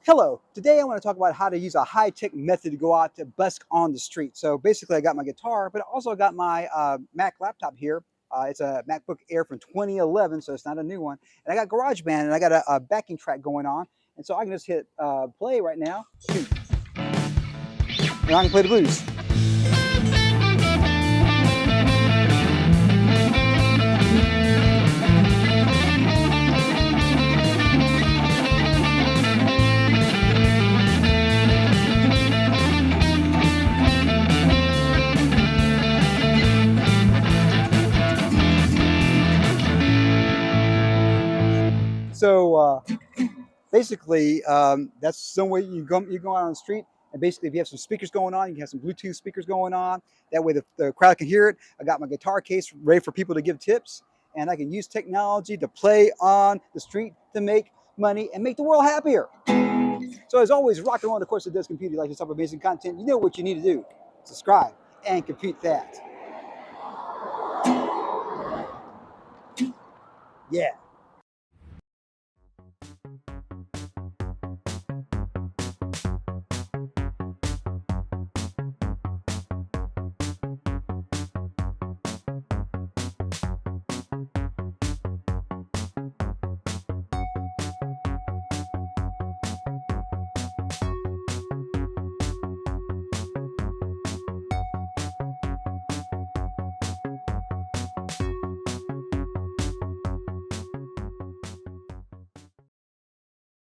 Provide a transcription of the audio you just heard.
Hello, today I want to talk about how to use a high-tech method to go out to busk on the street. So basically I got my guitar, but also I got my Mac laptop here. It's a MacBook Air from 2011, so it's not a new one. And I got GarageBand and I got a backing track going on. And so I can just hit play right now. And I can play the blues. So basically, that's some way you go out on the street, and basically, if you have some speakers going on, you can have some Bluetooth speakers going on. That way, the crowd can hear it. I got my guitar case ready for people to give tips, and I can use technology to play on the street to make money and make the world happier. So, as always, rock and roll. Of course, it does compete. If you like this type of amazing content, you know what you need to do: subscribe and compete that. Yeah.